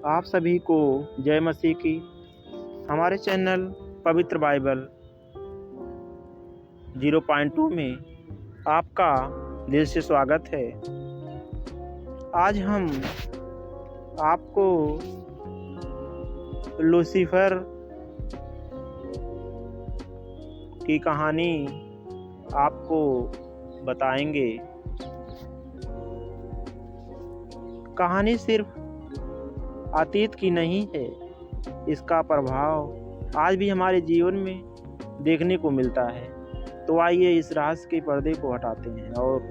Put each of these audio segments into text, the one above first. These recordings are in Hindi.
आप सभी को जय मसीह की। हमारे चैनल पवित्र बाइबल 0.2 में आपका दिल से स्वागत है। आज हम आपको लूसीफर की कहानी आपको बताएंगे। कहानी सिर्फ अतीत की नहीं है, इसका प्रभाव आज भी हमारे जीवन में देखने को मिलता है। तो आइए इस रहस्य के पर्दे को हटाते हैं और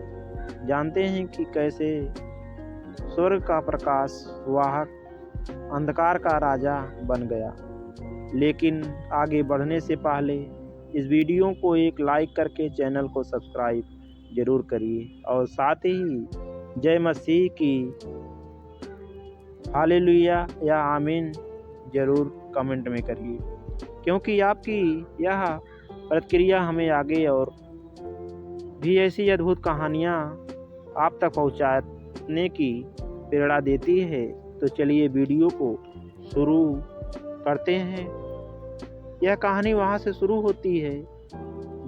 जानते हैं कि कैसे स्वर्ग का प्रकाश वाहक अंधकार का राजा बन गया। लेकिन आगे बढ़ने से पहले इस वीडियो को एक लाइक करके चैनल को सब्सक्राइब जरूर करिए और साथ ही जय मसीह की हालेलुया या आमीन जरूर कमेंट में करिए, क्योंकि आपकी यह प्रतिक्रिया हमें आगे और भी ऐसी अद्भुत कहानियाँ आप तक पहुँचाने की प्रेरणा देती है। तो चलिए वीडियो को शुरू करते हैं। यह कहानी वहाँ से शुरू होती है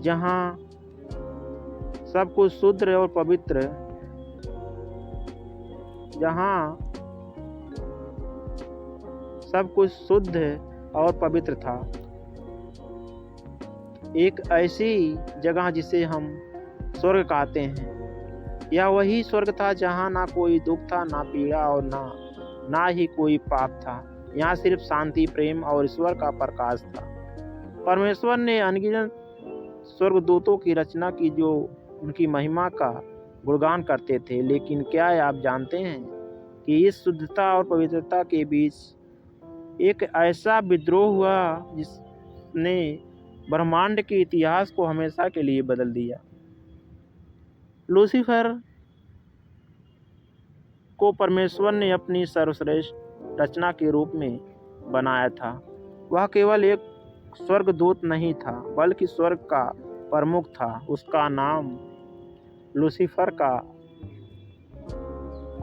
जहाँ सब कुछ शुद्ध और पवित्र था। एक ऐसी जगह जिसे हम स्वर्ग कहते हैं। यह वही स्वर्ग था जहाँ ना कोई दुख था, ना पीड़ा और ना ही कोई पाप था। यहाँ सिर्फ शांति, प्रेम और ईश्वर का प्रकाश था। परमेश्वर ने अनगिनत स्वर्गदूतों की रचना की जो उनकी महिमा का गुणगान करते थे। लेकिन क्या आप जानते हैं कि इस शुद्धता और पवित्रता के बीच एक ऐसा विद्रोह हुआ जिसने ब्रह्मांड के इतिहास को हमेशा के लिए बदल दिया। लूसीफर को परमेश्वर ने अपनी सर्वश्रेष्ठ रचना के रूप में बनाया था। वह केवल एक स्वर्गदूत नहीं था, बल्कि स्वर्ग का प्रमुख था। उसका नाम लूसीफर का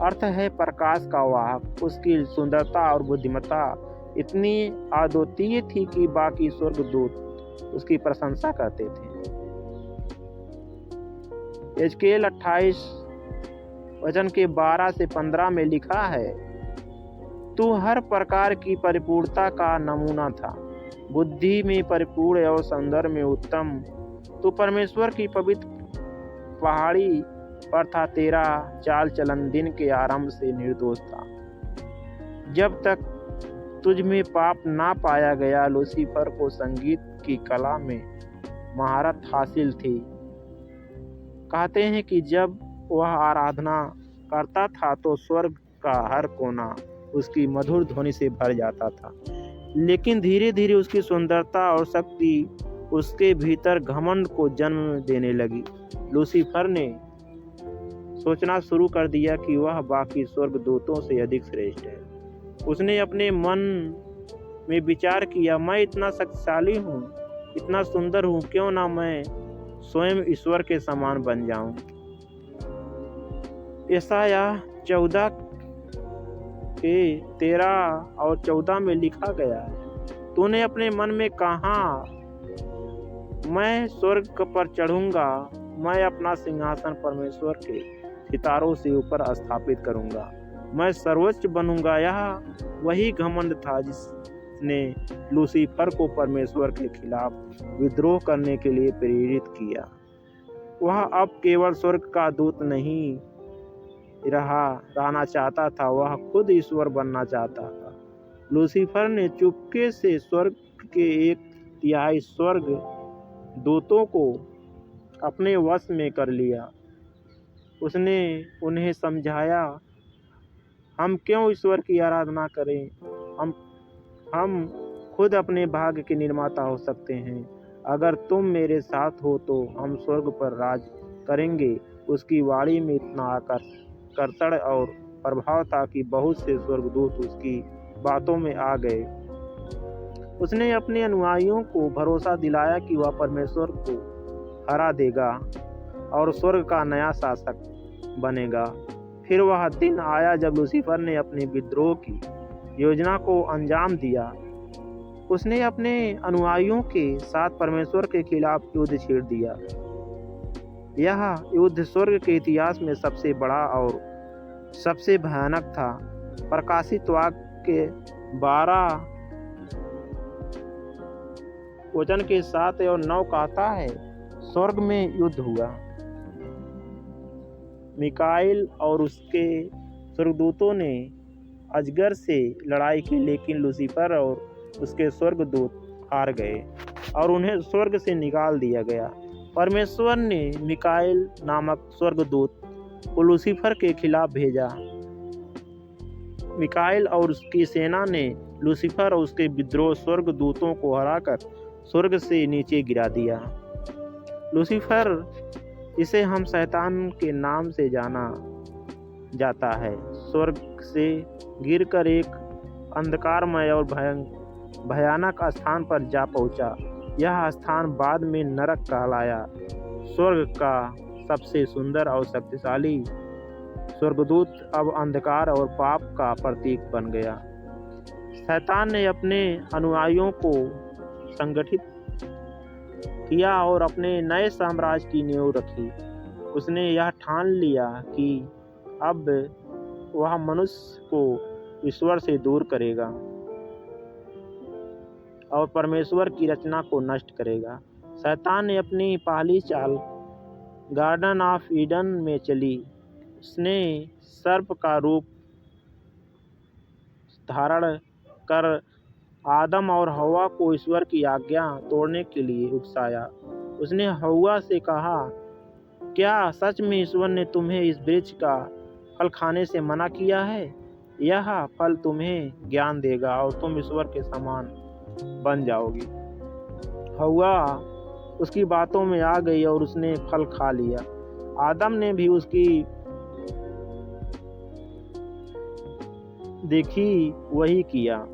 अर्थ है प्रकाश का वाहक। उसकी सुंदरता और बुद्धिमत्ता इतनी अद्वितीय थी कि बाकी स्वर्गदूत उसकी प्रशंसा करते थे। एजकेल 28 वचन के 12 से 15 में लिखा है, तू हर प्रकार की परिपूर्णता का नमूना था, बुद्धि में परिपूर्ण और सौंदर्य में उत्तम। तू परमेश्वर की पवित्र पहाड़ी पर था। तेरा चाल चलन दिन के आरंभ से निर्दोष था, जब तक तुझ में पाप ना पाया गया। लूसीफर को संगीत की कला में महारत हासिल थी। कहते हैं कि जब वह आराधना करता था तो स्वर्ग का हर कोना उसकी मधुर ध्वनि से भर जाता था। लेकिन धीरे धीरे उसकी सुंदरता और शक्ति उसके भीतर घमंड को जन्म देने लगी। लूसीफर ने सोचना शुरू कर दिया कि वह बाकी स्वर्गदूतों से अधिक श्रेष्ठ है। उसने अपने मन में विचार किया, मैं इतना शक्तिशाली हूँ, इतना सुंदर हूँ, क्यों ना मैं स्वयं ईश्वर के समान बन जाऊं। यशाया 14 के 13 और 14 में लिखा गया है, तूने अपने मन में कहा, मैं स्वर्ग पर चढ़ूंगा, मैं अपना सिंहासन परमेश्वर के सितारों से ऊपर स्थापित करूंगा, मैं सर्वोच्च बनूंगा। यह वही घमंड था जिसने लूसीफर को परमेश्वर के खिलाफ विद्रोह करने के लिए प्रेरित किया। वह अब केवल स्वर्ग का दूत नहीं रहना चाहता था, वह खुद ईश्वर बनना चाहता था। लूसीफर ने चुपके से स्वर्ग के 1/3 स्वर्ग दूतों को अपने वश में कर लिया। उसने उन्हें समझाया, हम क्यों ईश्वर की आराधना करें, हम खुद अपने भाग्य के निर्माता हो सकते हैं। अगर तुम मेरे साथ हो तो हम स्वर्ग पर राज करेंगे। उसकी वाणी में इतना कर्तव्य और प्रभाव था कि बहुत से स्वर्गदूत उसकी बातों में आ गए। उसने अपने अनुयायियों को भरोसा दिलाया कि वह परमेश्वर को हरा देगा और स्वर्ग का नया शासक बनेगा। फिर वह दिन आया जब लूसीफर ने अपने विद्रोह की योजना को अंजाम दिया। उसने अपने अनुयायियों के साथ परमेश्वर के खिलाफ युद्ध छेड़ दिया। यह युद्ध स्वर्ग के इतिहास में सबसे बड़ा और सबसे भयानक था। प्रकाशित वाक्य के 12 वचन के 7 और 9 कहता है, स्वर्ग में युद्ध हुआ। मिकाइल और उसके स्वर्गदूतों ने अजगर से लड़ाई की, लेकिन लूसीफर और उसके स्वर्गदूत हार गए और उन्हें स्वर्ग से निकाल दिया गया। परमेश्वर ने मिकाइल नामक स्वर्गदूत को लूसीफर के खिलाफ भेजा। मिकाइल और उसकी सेना ने लूसीफर और उसके विद्रोह स्वर्गदूतों को हराकर स्वर्ग से नीचे गिरा दिया। लूसीफर, इसे हम शैतान के नाम से जाना जाता है, स्वर्ग से गिरकर एक अंधकारमय और भयानक स्थान पर जा पहुंचा। यह स्थान बाद में नरक कहलाया। स्वर्ग का सबसे सुंदर और शक्तिशाली स्वर्गदूत अब अंधकार और पाप का प्रतीक बन गया। शैतान ने अपने अनुयायियों को संगठित किया और अपने नए साम्राज्य की नींव रखी। उसने यह ठान लिया कि अब वह मनुष्य को ईश्वर से दूर करेगा और परमेश्वर की रचना को नष्ट करेगा। शैतान ने अपनी पहली चाल गार्डन ऑफ ईडन में चली। उसने सर्प का रूप धारण कर आदम और हव्वा को ईश्वर की आज्ञा तोड़ने के लिए उकसाया। उसने हव्वा से कहा, क्या सच में ईश्वर ने तुम्हें इस वृक्ष का फल खाने से मना किया है? यह फल तुम्हें ज्ञान देगा और तुम ईश्वर के समान बन जाओगी। हव्वा उसकी बातों में आ गई और उसने फल खा लिया। आदम ने भी उसकी देखी वही किया।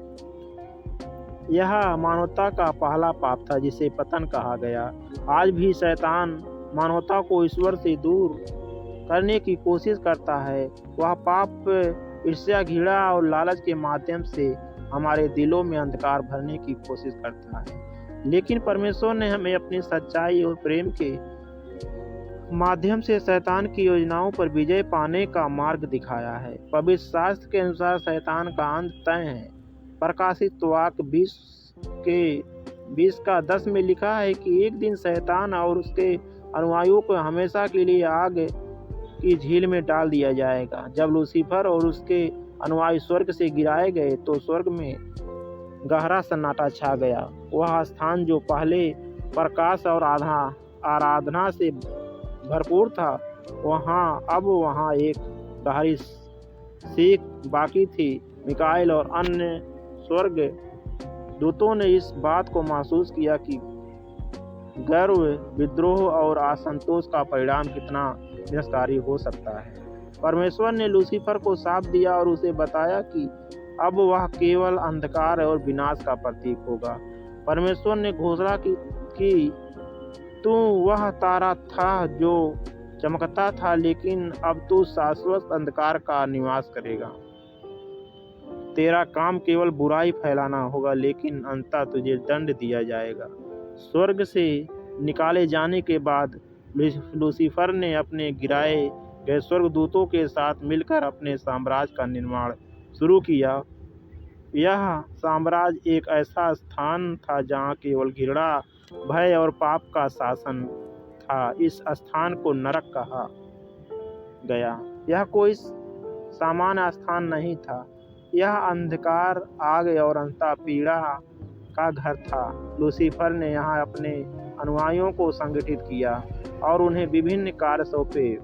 यह मानवता का पहला पाप था जिसे पतन कहा गया। आज भी शैतान मानवता को ईश्वर से दूर करने की कोशिश करता है। वह पाप, ईर्ष्या, घृणा और लालच के माध्यम से हमारे दिलों में अंधकार भरने की कोशिश करता है। लेकिन परमेश्वर ने हमें अपनी सच्चाई और प्रेम के माध्यम से शैतान की योजनाओं पर विजय पाने का मार्ग दिखाया है। पवित्र शास्त्र के अनुसार शैतान का अंत तय है। प्रकाशित वाक्य 20:10 में लिखा है कि एक दिन शैतान और उसके अनुयायियों को हमेशा के लिए आग की झील में डाल दिया जाएगा। जब लूसीफर और उसके अनुयायी स्वर्ग से गिराए गए तो स्वर्ग में गहरा सन्नाटा छा गया। वह स्थान जो पहले प्रकाश और आराधना से भरपूर था, वहाँ एक गहरी सीख बाकी थी। मिकाइल और अन्य स्वर्ग दूतों ने इस बात को महसूस किया कि गर्व, विद्रोह और असंतोष का परिणाम कितना विनाशकारी हो सकता है। परमेश्वर ने लूसीफर को शाप दिया और उसे बताया कि अब वह केवल अंधकार और विनाश का प्रतीक होगा। परमेश्वर ने घोषणा की कि तू वह तारा था जो चमकता था, लेकिन अब तू शाश्वत अंधकार का निवास करेगा। तेरा काम केवल बुराई फैलाना होगा, लेकिन अंततः तुझे दंड दिया जाएगा। स्वर्ग से निकाले जाने के बाद लूसीफर ने अपने गिराए गए स्वर्गदूतों के साथ मिलकर अपने साम्राज्य का निर्माण शुरू किया। यह साम्राज्य एक ऐसा स्थान था जहाँ केवल घृणा, भय और पाप का शासन था। इस स्थान को नरक कहा गया। यह कोई सामान्य स्थान नहीं था। यह अंधकार, आग और अंततः पीड़ा का घर था। लूसीफर ने यहाँ अपने अनुयायियों को संगठित किया और उन्हें विभिन्न कार्य सौंपे।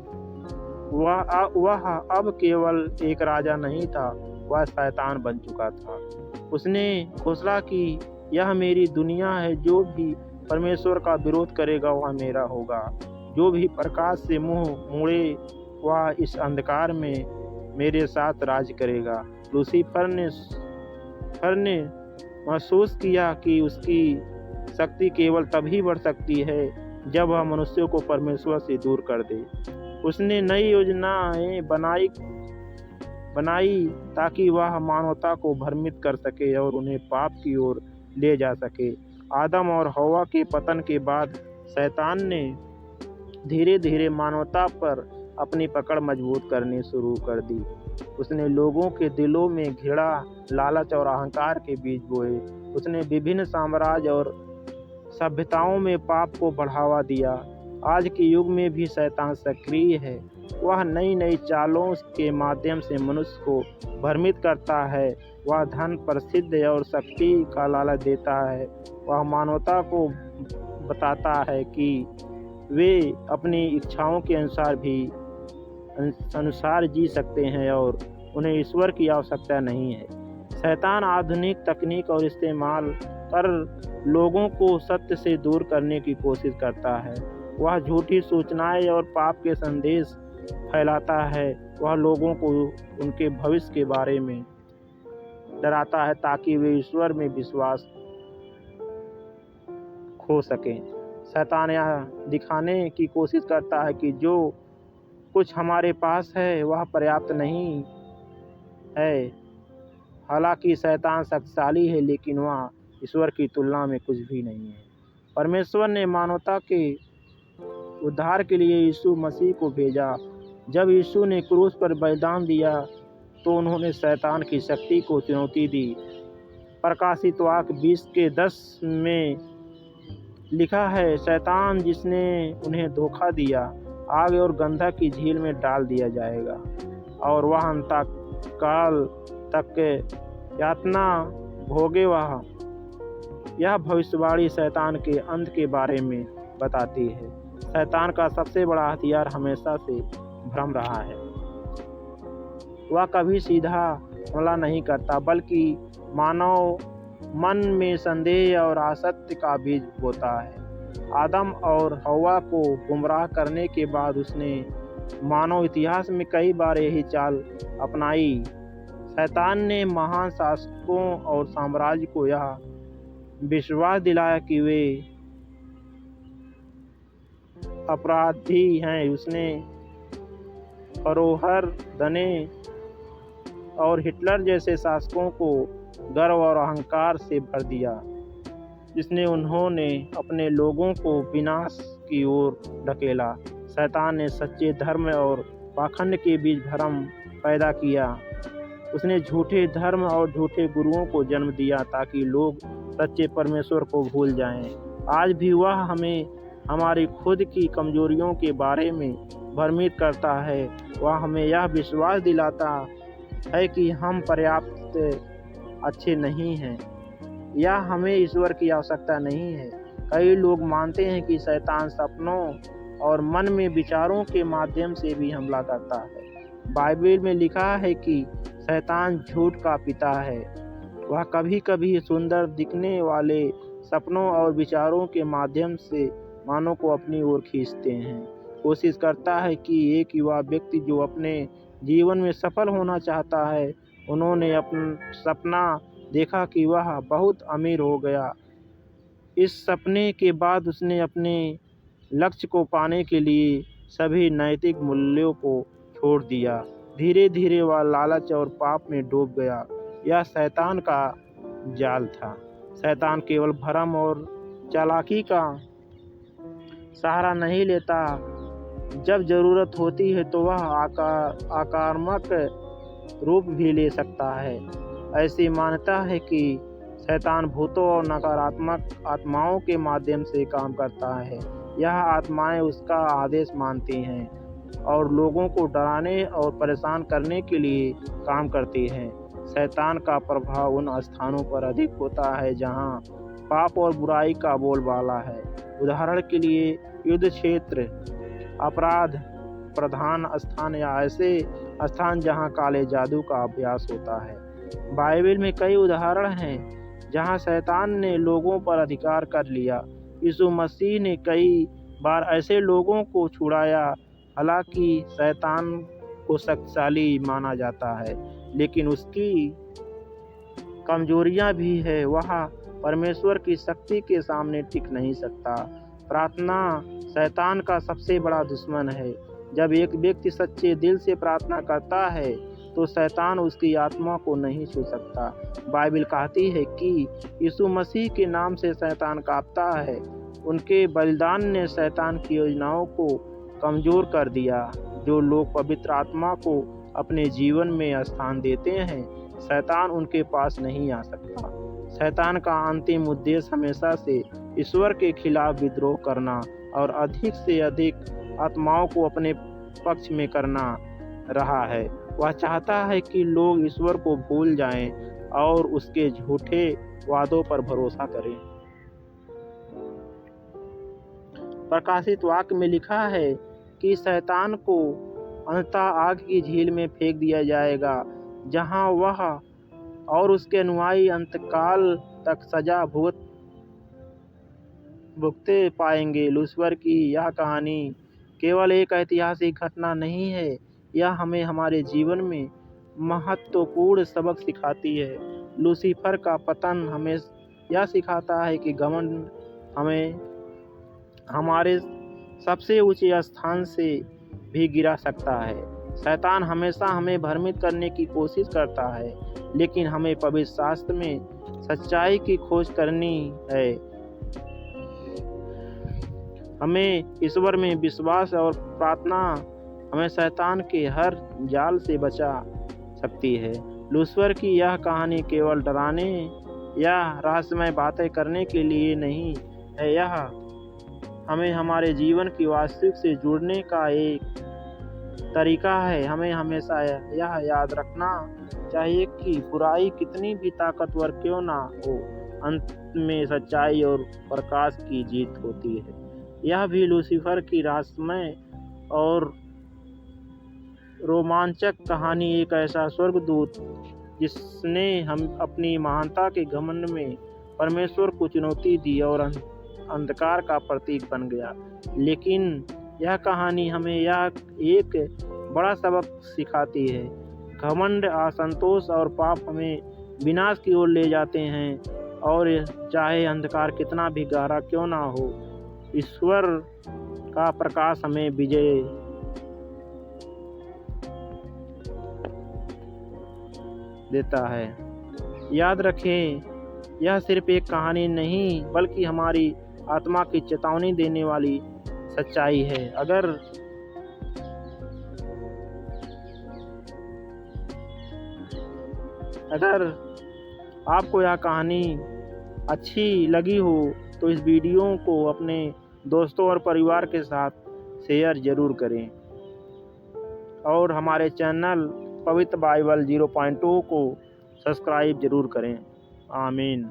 वह अब केवल एक राजा नहीं था, वह शैतान बन चुका था। उसने घोषणा की, यह मेरी दुनिया है, जो भी परमेश्वर का विरोध करेगा वह मेरा होगा। जो भी प्रकाश से मुंह मोड़े वह इस अंधकार में मेरे साथ राज करेगा। लूसीफर ने महसूस किया कि उसकी शक्ति केवल तभी बढ़ सकती है जब वह मनुष्यों को परमेश्वर से दूर कर दे। उसने नई योजनाएं बनाई बनाई ताकि वह मानवता को भ्रमित कर सके और उन्हें पाप की ओर ले जा सके। आदम और हव्वा के पतन के बाद शैतान ने धीरे धीरे मानवता पर अपनी पकड़ मजबूत करनी शुरू कर दी। उसने लोगों के दिलों में घृणा, लालच और अहंकार के बीज बोए। उसने विभिन्न साम्राज्य और सभ्यताओं में पाप को बढ़ावा दिया। आज के युग में भी शैतान सक्रिय है। वह नई नई चालों के माध्यम से मनुष्य को भ्रमित करता है। वह धन, प्रसिद्धि और शक्ति का लालच देता है। वह मानवता को बताता है कि वे अपनी इच्छाओं के अनुसार जी सकते हैं और उन्हें ईश्वर की आवश्यकता नहीं है। शैतान आधुनिक तकनीक और इस्तेमाल कर लोगों को सत्य से दूर करने की कोशिश करता है। वह झूठी सूचनाएं और पाप के संदेश फैलाता है। वह लोगों को उनके भविष्य के बारे में डराता है ताकि वे ईश्वर में विश्वास खो सकें। शैतान यह दिखाने की कोशिश करता है कि जो कुछ हमारे पास है वह पर्याप्त नहीं है। हालांकि शैतान शक्तिशाली है, लेकिन वह ईश्वर की तुलना में कुछ भी नहीं है। परमेश्वर ने मानवता के उद्धार के लिए यीशु मसीह को भेजा। जब यीशु ने क्रूस पर बलिदान दिया तो उन्होंने शैतान की शक्ति को चुनौती दी। प्रकाशित वाक्य 20:10 में लिखा है, शैतान जिसने उन्हें धोखा दिया आग और गंधक की झील में डाल दिया जाएगा और वह अंतकाल तक यातना भोगे। यह भविष्यवाणी शैतान के अंत के बारे में बताती है। शैतान का सबसे बड़ा हथियार हमेशा से भ्रम रहा है। वह कभी सीधा हमला नहीं करता, बल्कि मानव मन में संदेह और असत्य का बीज बोता है। आदम और हव्वा को गुमराह करने के बाद उसने मानव इतिहास में कई बार यही चाल अपनाई। शैतान ने महान शासकों और साम्राज्य को यह विश्वास दिलाया कि वे अपराधी हैं। उसने फरोहर, दने और हिटलर जैसे शासकों को गर्व और अहंकार से भर दिया, जिसने उन्होंने अपने लोगों को विनाश की ओर ढकेला। शैतान ने सच्चे धर्म और पाखंड के बीच भ्रम पैदा किया। उसने झूठे धर्म और झूठे गुरुओं को जन्म दिया ताकि लोग सच्चे परमेश्वर को भूल जाएं। आज भी वह हमें हमारी खुद की कमजोरियों के बारे में भ्रमित करता है। वह हमें यह विश्वास दिलाता है कि हम पर्याप्त अच्छे नहीं हैं या हमें ईश्वर की आवश्यकता नहीं है। कई लोग मानते हैं कि शैतान सपनों और मन में विचारों के माध्यम से भी हमला करता है। बाइबल में लिखा है कि शैतान झूठ का पिता है। वह कभी कभी सुंदर दिखने वाले सपनों और विचारों के माध्यम से मानव को अपनी ओर खींचते हैं। कोशिश करता है कि एक युवा व्यक्ति जो अपने जीवन में सफल होना चाहता है, उन्होंने अपना सपना देखा कि वह बहुत अमीर हो गया। इस सपने के बाद उसने अपने लक्ष्य को पाने के लिए सभी नैतिक मूल्यों को छोड़ दिया। धीरे धीरे वह लालच और पाप में डूब गया। यह शैतान का जाल था। शैतान केवल भ्रम और चालाकी का सहारा नहीं लेता। जब जरूरत होती है तो वह आक्रामक रूप भी ले सकता है। ऐसी मान्यता है कि शैतान भूतों और नकारात्मक आत्माओं के माध्यम से काम करता है। यह आत्माएं उसका आदेश मानती हैं और लोगों को डराने और परेशान करने के लिए काम करती हैं। शैतान का प्रभाव उन स्थानों पर अधिक होता है जहां पाप और बुराई का बोलबाला है। उदाहरण के लिए युद्ध क्षेत्र, अपराध प्रधान स्थान या ऐसे स्थान जहां काले जादू का अभ्यास होता है। बाइबल में कई उदाहरण हैं जहां शैतान ने लोगों पर अधिकार कर लिया। यीशु मसीह ने कई बार ऐसे लोगों को छुड़ाया। हालांकि शैतान को शक्तिशाली माना जाता है, लेकिन उसकी कमजोरियां भी है। वह परमेश्वर की शक्ति के सामने टिक नहीं सकता। प्रार्थना शैतान का सबसे बड़ा दुश्मन है। जब एक व्यक्ति सच्चे दिल से प्रार्थना करता है तो शैतान उसकी आत्मा को नहीं छू सकता। बाइबल कहती है कि यीशु मसीह के नाम से शैतान कांपता है। उनके बलिदान ने शैतान की योजनाओं को कमजोर कर दिया। जो लोग पवित्र आत्मा को अपने जीवन में स्थान देते हैं, शैतान उनके पास नहीं आ सकता। शैतान का अंतिम उद्देश्य हमेशा से ईश्वर के खिलाफ विद्रोह करना और अधिक से अधिक आत्माओं को अपने पक्ष में करना रहा है। वह चाहता है कि लोग ईश्वर को भूल जाएं और उसके झूठे वादों पर भरोसा करें। प्रकाशित वाक्य में लिखा है कि शैतान को अंततः आग की झील में फेंक दिया जाएगा, जहां वह और उसके अनुयायी अंतकाल तक सजा भुगते पाएंगे। लूसीफर की यह कहानी केवल एक ऐतिहासिक घटना नहीं है, यह हमें हमारे जीवन में महत्वपूर्ण सबक सिखाती है। लूसीफर का पतन हमें यह सिखाता है कि घमंड हमें हमारे सबसे ऊंचे स्थान से भी गिरा सकता है। शैतान हमेशा हमें भ्रमित करने की कोशिश करता है, लेकिन हमें पवित्र शास्त्र में सच्चाई की खोज करनी है। हमें ईश्वर में विश्वास और प्रार्थना हमें शैतान के हर जाल से बचा सकती है। लूसीफर की यह कहानी केवल डराने या रहस्यमय बातें करने के लिए नहीं है, यह हमें हमारे जीवन की वास्तविक से जुड़ने का एक तरीका है। हमें हमेशा यह याद रखना चाहिए कि बुराई कितनी भी ताकतवर क्यों ना हो, अंत में सच्चाई और प्रकाश की जीत होती है। यह भी लूसीफर की रहस्यमय और रोमांचक कहानी एक ऐसा स्वर्गदूत जिसने हम अपनी महानता के घमंड में परमेश्वर को चुनौती दी और अंधकार का प्रतीक बन गया। लेकिन यह कहानी हमें यह एक बड़ा सबक सिखाती है। घमंड, असंतोष और पाप हमें विनाश की ओर ले जाते हैं, और चाहे अंधकार कितना भी गहरा क्यों ना हो, ईश्वर का प्रकाश हमें विजय देता है। याद रखें, यह सिर्फ एक कहानी नहीं बल्कि हमारी आत्मा की चेतावनी देने वाली सच्चाई है। अगर आपको यह कहानी अच्छी लगी हो तो इस वीडियो को अपने दोस्तों और परिवार के साथ शेयर जरूर करें, और हमारे चैनल पवित्र बाइबल 0.2 को सब्सक्राइब जरूर करें। आमीन।